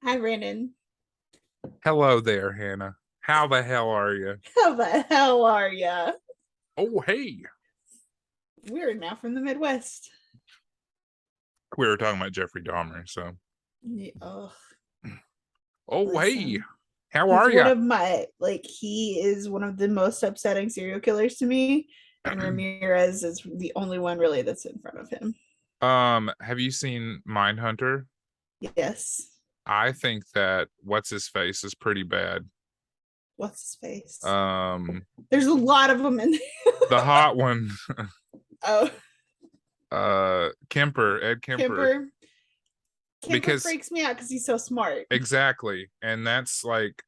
Hi, Brandon. Hello there, Hannah. How the hell are you? How the hell are ya? Oh, hey. We're now from the Midwest. We were talking about Jeffrey Dahmer, so. Ugh, Oh, hey. listen. How are you? He is one of the most upsetting serial killers to me. And Ramirez is the only one really that's in front of him. Have you seen Mindhunter? Yes. I think that what's his face is pretty bad. What's his face? Um, There's a lot of them in there. the hot one, Oh, Ed Kemper, Kemper. Kemper because freaks me out because he's so smart. exactly, and that's like,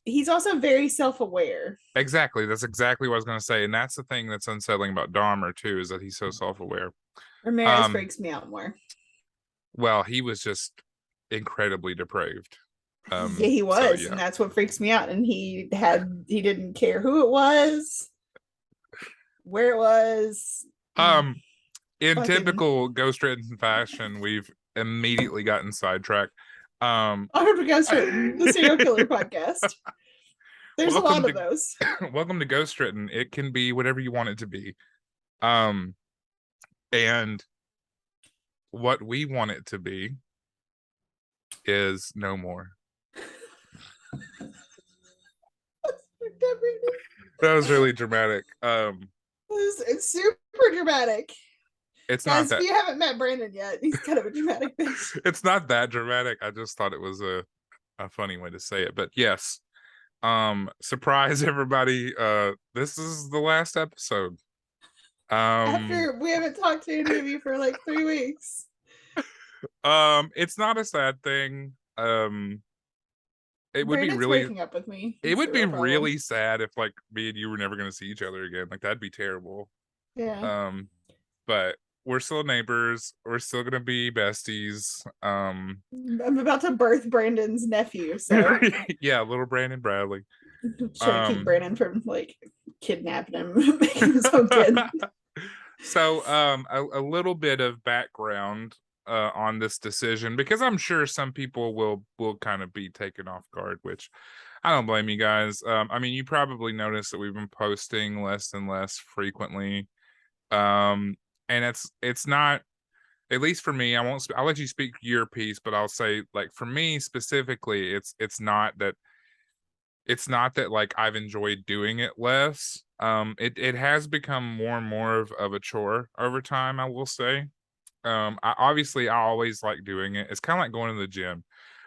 He's also very self aware. exactly, that's exactly what I was gonna say, and that's the thing that's unsettling about Dahmer too, is that he's so self-aware. Ramirez Um, freaks me out more. well, he was just incredibly depraved. Yeah, he So was, yeah. and that's what freaks me out. And he didn't care who it was, where it was. Um, in Fucking typical ghostwritten fashion, we've immediately gotten sidetracked. Um, I to GhostWritten, the serial killer podcast. There's a welcome lot of to those. welcome to Ghostwritten. It can be whatever you want it to be. Um, and what we want it to be is no more. That was really dramatic. It's super dramatic. It's not Guys, if that you haven't met Brandon yet, he's kind of a dramatic bitch. it's not that dramatic. I just thought it was a funny way to say it. But yes, surprise everybody. This is the last episode. Um, After we haven't talked to any of you for like 3 weeks. it's not a sad thing. It would be Brandon's really breaking up with me. it That's would the be real problem. really sad if like me and you were never gonna see each other again. Like that'd be terrible. Yeah. Um, but we're still neighbors. We're still gonna be besties. I'm about to birth Brandon's nephew, so yeah, little Brandon Bradley. try to keep Um Brandon from like kidnapping him, making his own kid. so a little bit of background on this decision because I'm sure some people will kind of be taken off guard, which I don't blame you guys. I mean, you probably noticed that we've been posting less and less frequently. And it's not, at least for me, I'll let you speak your piece, but I'll say like for me specifically, it's not that like I've enjoyed doing it less. It has become more and more of a chore over time, I will say. I always like doing it. It's kind of like going to the gym.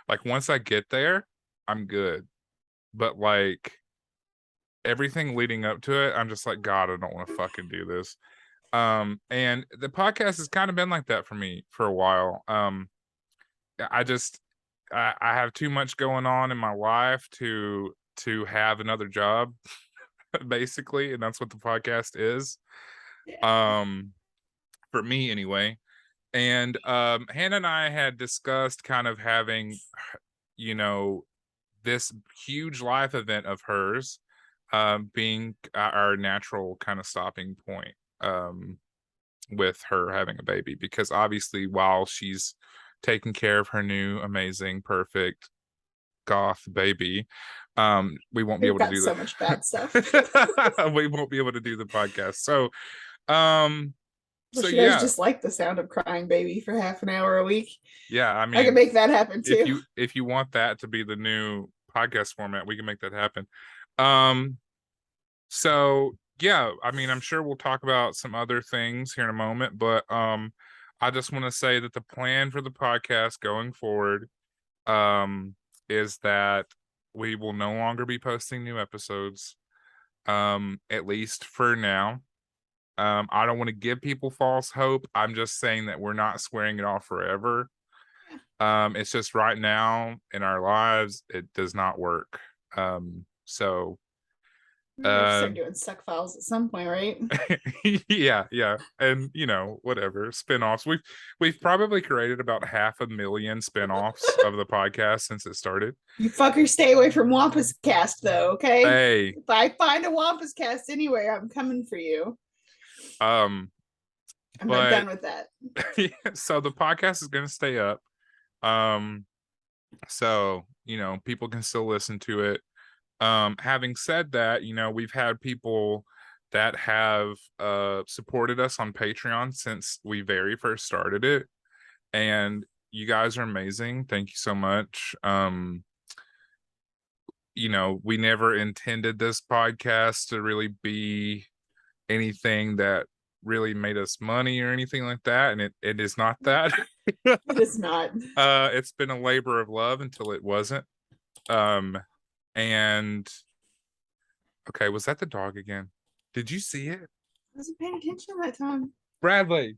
Like once I get there, I'm good. But like everything leading up to it, I'm just like, God, I don't want to fucking do this. And the podcast has kind of been like that for me for a while. I just I have too much going on in my life to have another job, basically, and that's what the podcast is. Yeah. Um, for me anyway. And Hannah and I had discussed kind of having, you know, this huge life event of hers being our natural kind of stopping point with her having a baby. Because obviously, while she's taking care of her new, amazing, perfect goth baby, we won't be We've able to got do so much bad stuff. the we won't be able to do the podcast. Um, Well, so you guys yeah, just like the sound of crying baby for half an hour a week. yeah. I I can mean, make that happen too. if you want that to be the new podcast format, we can make that happen. Um, so yeah, I mean, I'm sure we'll talk about some other things here in a moment, but I just want to say that the plan for the podcast going forward is that we will no longer be posting new episodes, at least for now. I don't want to give people false hope. I'm just saying that we're not swearing it off forever. It's just right now in our lives, it does not work. So We're gonna have to uh start doing suck files at some point, right? yeah, yeah. And whatever. Spin-offs. We've probably created about 500,000 spin-offs of the podcast since it started. You fuckers stay away from Wampus Cast though, okay? Hey, If I find a Wampus Cast anywhere, I'm coming for you. um, I'm not but done with that. so the podcast is gonna stay up. Um So, people can still listen to it. Having said that, we've had people that have supported us on Patreon since we very first started it. And you guys are amazing. Thank you so much. We never intended this podcast to really be anything that really made us money or anything like that. And it is not that. It is not. It's been a labor of love until it wasn't. And okay, was that the dog again? Did you see it? I wasn't paying attention that time. Bradley.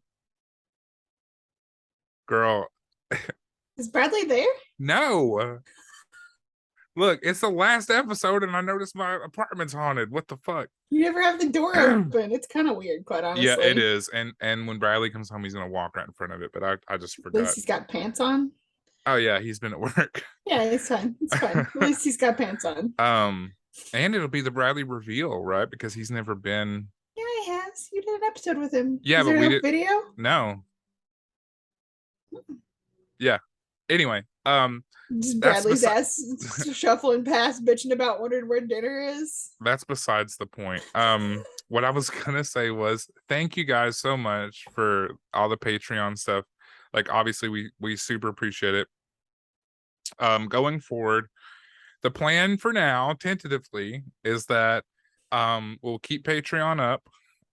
Girl. Is Bradley there? No. Look, it's the last episode and I noticed my apartment's haunted. What the fuck? You never have the door open. It's kind of weird, quite honestly. Yeah, it is. And when Bradley comes home, he's gonna walk right in front of it. But I just forgot. At least he's got pants on. Oh yeah, he's been at work. Yeah, it's fine. It's fine. At least he's got pants on. And it'll be the Bradley reveal, right? Because he's never been. Yeah, he has. You did an episode with him. Yeah, Is but there we no did video. No. Yeah. Anyway, just Bradley's ass shuffling past, bitching about wondering where dinner is. That's besides the point. What I was gonna say was thank you guys so much for all the Patreon stuff. Like, obviously, we super appreciate it. Going forward, the plan for now, tentatively, is that we'll keep Patreon up.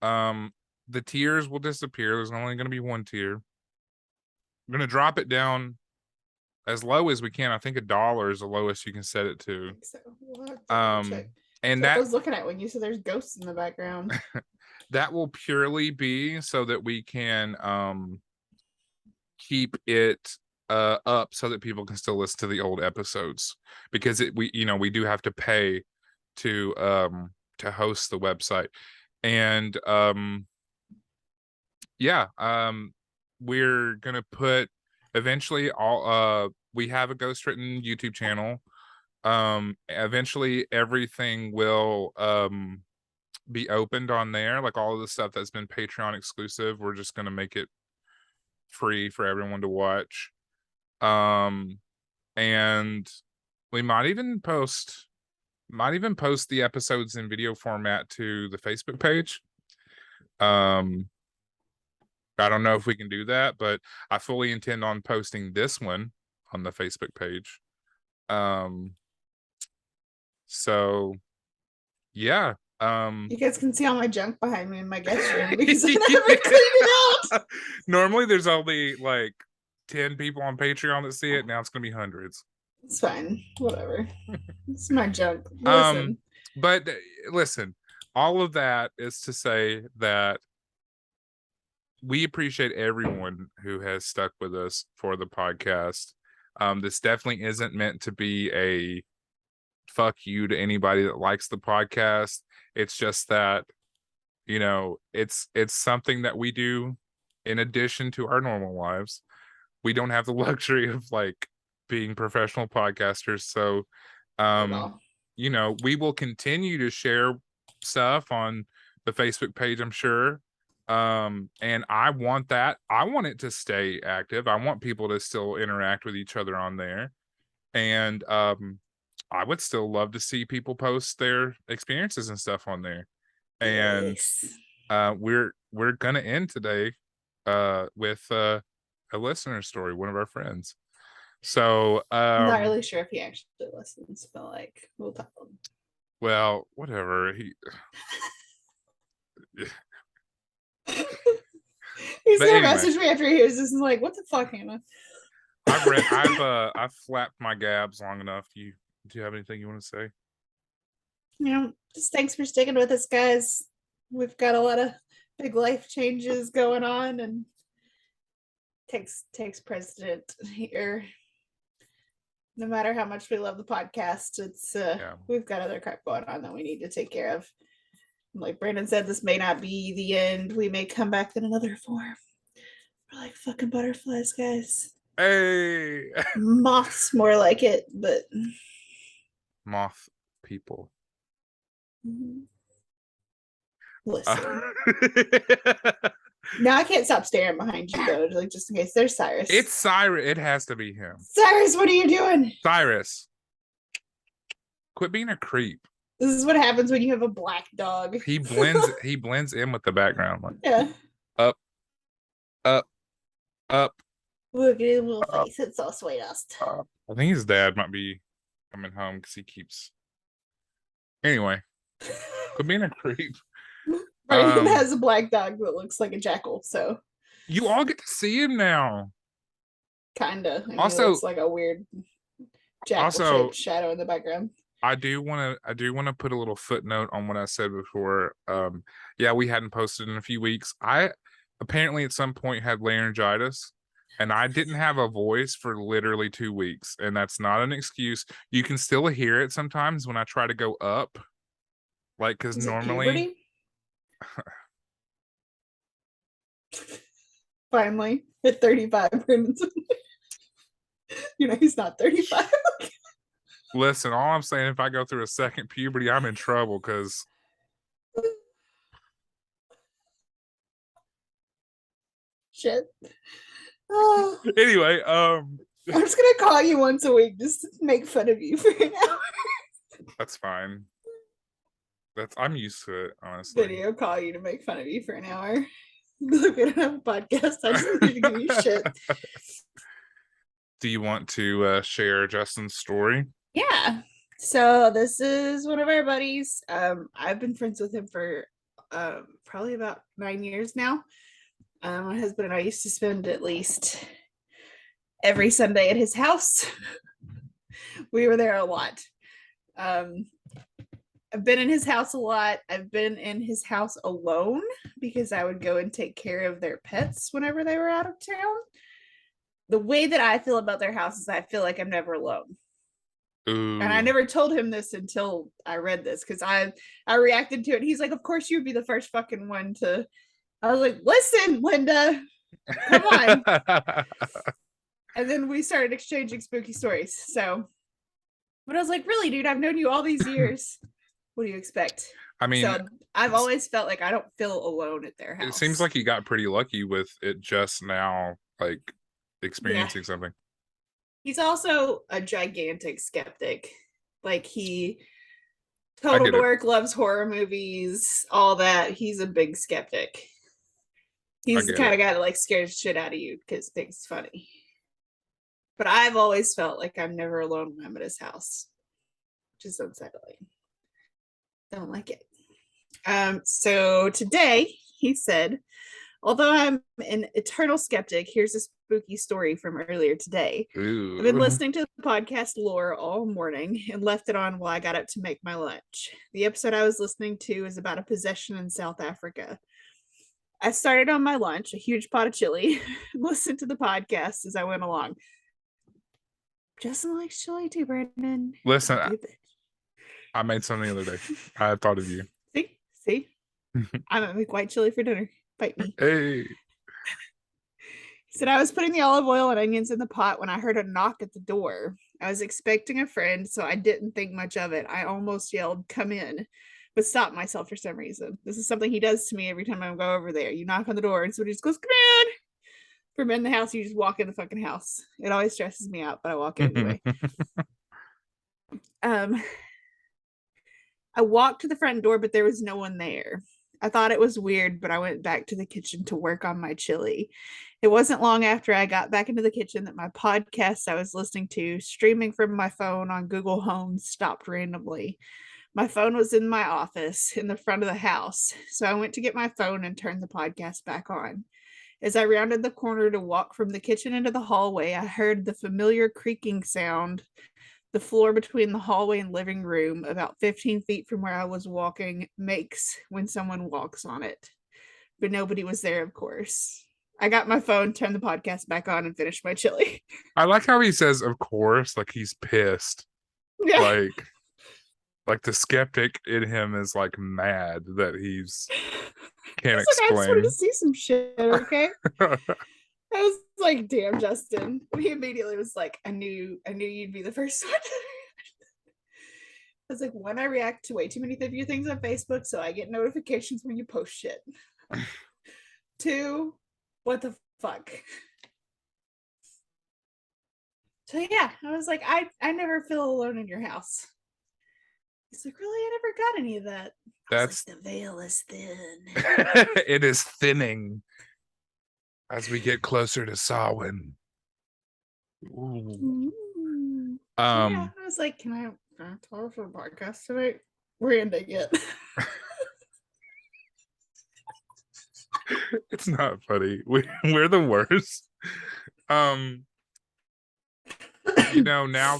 The tiers will disappear. There's only going to be one tier. I'm going to drop it down as low as we can. I think $1 is the lowest you can set it to. I think so. We'll check. And that I was looking at when you said there's ghosts in the background. That will purely be so that we can keep it up so that people can still listen to the old episodes, because we do have to pay to host the website. And we're gonna put eventually all we have a GhostWritten YouTube channel. Eventually everything will be opened on there, like all of the stuff that's been Patreon exclusive. We're just gonna make it free for everyone to watch. And we might even post the episodes in video format to the Facebook page. I don't know if we can do that, but I fully intend on posting this one on the Facebook page. So yeah. You guys can see all my junk behind me in my guest room because I never cleaned it out. Normally there's only like 10 people on Patreon that see it. Now it's gonna be hundreds. It's fine. Whatever. It's my junk. Listen. But listen, all of that is to say that we appreciate everyone who has stuck with us for the podcast. This definitely isn't meant to be a fuck you to anybody that likes the podcast. It's just that, it's something that we do in addition to our normal lives. We don't have the luxury of like being professional podcasters. So, we will continue to share stuff on the Facebook page, I'm sure. And I want it to stay active. I want people to still interact with each other on there. And I would still love to see people post their experiences and stuff on there. And we're gonna end today with a listener story, one of our friends. So I'm not really sure if he actually listens, but like we'll talk. Well, whatever. He's gonna message me after he hears this and like, what the fuck, Hannah? I've flapped my gabs long enough. Do you have anything you want to say? Just thanks for sticking with us, guys. We've got a lot of big life changes going on, and takes precedent here. No matter how much we love the podcast, it's we've got other crap going on that we need to take care of. Like Brandon said, this may not be the end. We may come back in another form. We're like fucking butterflies, guys. Hey, moths, more like it, but moth people. Listen. Now I can't stop staring behind you though, like just in case. There's Cyrus. It's Cyrus. It has to be him. Cyrus, what are you doing? Cyrus, quit being a creep. This is what happens when you have a black dog. He blends. He blends in with the background. Like, yeah. Up. Look at his little face. It's so sweetest. I think his dad might be coming home because he keeps. Anyway, quit being a creep. Brandon has a black dog that looks like a jackal, so you all get to see him now. Kinda. Also, it looks like a weird jackal-shaped shadow in the background. I do want to put a little footnote on what I said before. Yeah, we hadn't posted in a few weeks. I apparently at some point had laryngitis, and I didn't have a voice for literally 2 weeks, and that's not an excuse. You can still hear it sometimes when I try to go up, like because normally. Finally, at 35, he's not 35. Listen, all I'm saying, if I go through a second puberty, I'm in trouble because. Shit. Anyway, I'm just gonna call you once a week just to make fun of you for an hour. That's fine. I'm used to it, honestly. Video call you to make fun of you for an hour. Look, we don't have a podcast. I just need to give you shit. Do you want to share Justin's story? Yeah. So this is one of our buddies. I've been friends with him for probably about 9 years now. My husband and I used to spend at least every Sunday at his house. We were there a lot. I've been in his house a lot. I've been in his house alone because I would go and take care of their pets whenever they were out of town. The way that I feel about their house is I feel like I'm never alone. Ooh. And I never told him this until I read this because I reacted to it. He's like, of course you would be the first fucking one to. I was like, listen, Linda, come on. And then we started exchanging spooky stories. So, but I was like, really, dude, I've known you all these years. What do you expect? I mean, so I've always felt like I don't feel alone at their house. It seems like you got pretty lucky with it just now, like experiencing something. He's also a gigantic skeptic. Like he total dork, loves horror movies, all that. He's a big skeptic. He's the kind of guy that like scares shit out of you because things funny. But I've always felt like I'm never alone when I'm at his house, which is unsettling. Don't like it. So today he said, although I'm an eternal skeptic, here's a spooky story from earlier today. Ooh. I've been listening to the podcast Lore all morning and left it on while I got up to make my lunch. The episode I was listening to is about a possession in South Africa. I started on my lunch, a huge pot of chili, and listened to the podcast as I went along. Justin likes chili too, Brandon. Listen, I made something the other day. I thought of you. See? I'm gonna make white chili for dinner. Bite me. Hey. He said, I was putting the olive oil and onions in the pot when I heard a knock at the door. I was expecting a friend, so I didn't think much of it. I almost yelled, come in, but stopped myself for some reason. This is something he does to me every time I go over there. You knock on the door and somebody just goes, come in. For men in the house, you just walk in the fucking house. It always stresses me out, but I walk in anyway. I walked to the front door, but there was no one there. I thought it was weird, but I went back to the kitchen to work on my chili. It wasn't long after I got back into the kitchen that my podcast I was listening to, streaming from my phone on Google Home, stopped randomly. My phone was in my office in the front of the house, so I went to get my phone and turned the podcast back on. As I rounded the corner to walk from the kitchen into the hallway, I heard the familiar creaking sound. The floor between the hallway and living room, about 15 feet from where I was walking, makes when someone walks on it. But nobody was there, of course. I got my phone, turned the podcast back on, and finished my chili. I like how he says, of course, like he's pissed. Yeah. Like the skeptic in him is like mad that he's can't explain. I just wanted to see some shit, okay? I was like, damn, Justin. He immediately was like, I knew you'd be the first one. I was like, one, I react to way too many of your things on Facebook, so I get notifications when you post shit. 2, what the fuck? So yeah, I was like, I never feel alone in your house. He's like, really? I never got any of that. That's like, the veil is thin. It is thinning as we get closer to Samhain. Yeah, I was like, can I tell her for the podcast tonight? We're ending it. It's not funny. We're the worst. Now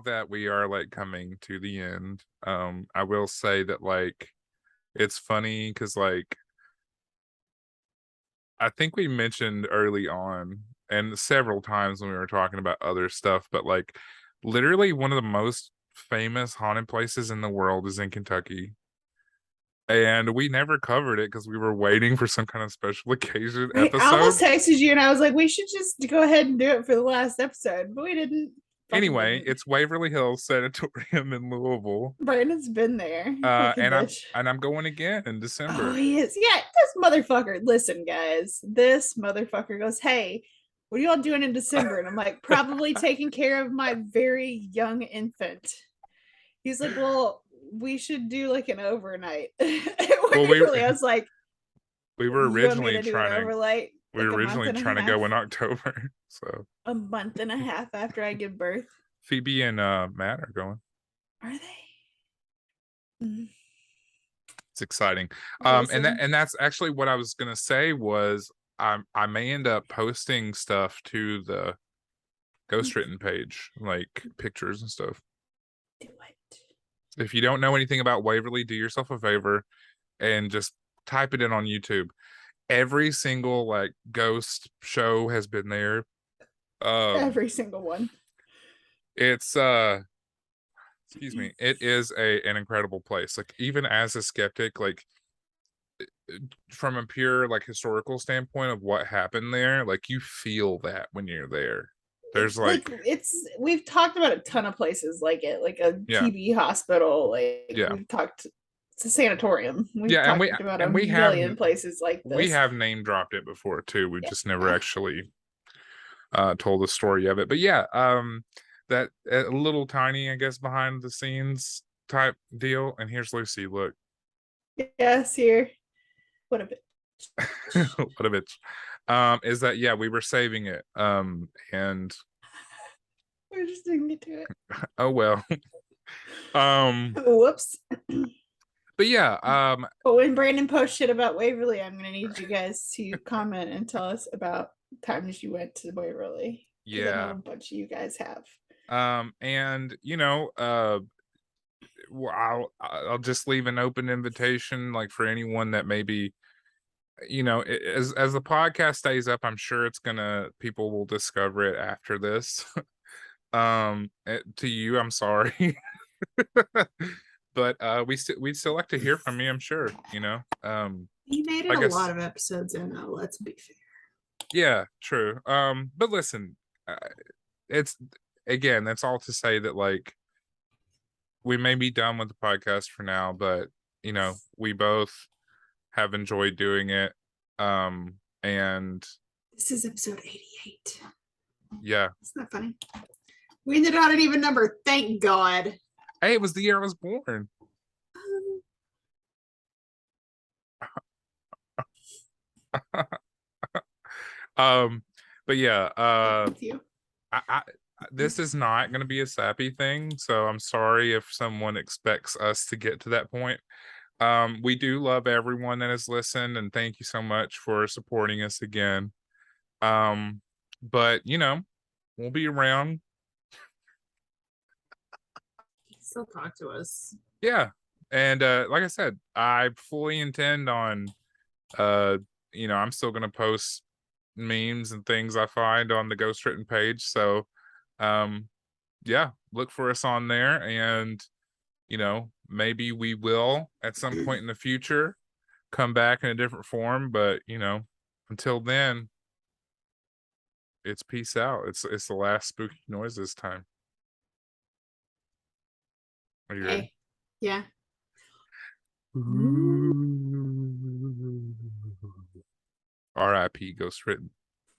that we are like coming to the end, I will say that like it's funny because like I think we mentioned early on and several times when we were talking about other stuff, but like literally one of the most famous haunted places in the world is in Kentucky. And we never covered it because we were waiting for some kind of special occasion I episode. almost texted you and I was like, we should just go ahead and do it for the last episode, but we didn't. Anyway, it's Waverly Hills Sanatorium in Louisville. Brandon's been there. And I'm going again in December. Oh, he is. Yeah, this motherfucker. Listen, guys, this motherfucker goes, hey, what are y'all doing in December? And I'm like, probably taking care of my very young infant. He's like, well, we should do like an overnight. I was like, we were originally trying to overnight. We were originally trying to go in October. So a month and a half after I give birth. Phoebe and Matt are going. Are they? Mm-hmm. It's exciting. And that's actually what I was gonna say was I may end up posting stuff to the GhostWritten page, like pictures and stuff. Do it. If you don't know anything about Waverly, do yourself a favor and just type it in on YouTube. Every single like ghost show has been there. Every single one. It's excuse me, it is an incredible place. Like even as a skeptic, like from a pure like historical standpoint of what happened there, like you feel that when you're there. There's we've talked about a ton of places like it, like a TB hospital, like we've talked. It's a sanatorium. We've talked about a million places like this. We have name dropped it before too. We just never actually told the story of it. But yeah, that a little tiny, I guess, behind the scenes type deal. And here's Lucy. Look. Yes, here. What a bitch. What a bitch. Is that we were saving it. And we're just didn't get to it. Oh well. Whoops. But yeah, but when Brandon posts shit about Waverly, I'm gonna need you guys to comment and tell us about times you went to Waverly. Yeah, a bunch of you guys have. And I'll just leave an open invitation, like for anyone that maybe, as the podcast stays up, I'm sure people will discover it after this. To you, I'm sorry. But we'd still like to hear from you, I'm sure. He made it a lot of episodes in, though, let's be fair. Yeah, true. But listen, it's again, that's all to say that like we may be done with the podcast for now, but we both have enjoyed doing it. And this is episode 88. Yeah. It's not funny. We ended on an even number, thank God. Hey, it was the year I was born. But yeah, this is not going to be a sappy thing, so I'm sorry if someone expects us to get to that point. We do love everyone that has listened, and thank you so much for supporting us again. But we'll be around. Still talk to us. Yeah. And like I said, I fully intend on I'm still gonna post memes and things I find on the GhostWritten page. So look for us on there, and maybe we will at some point in the future come back in a different form, but until then, it's peace out. It's the last spooky noise this time. Are you ready? Yeah. R.I.P. GhostWritten.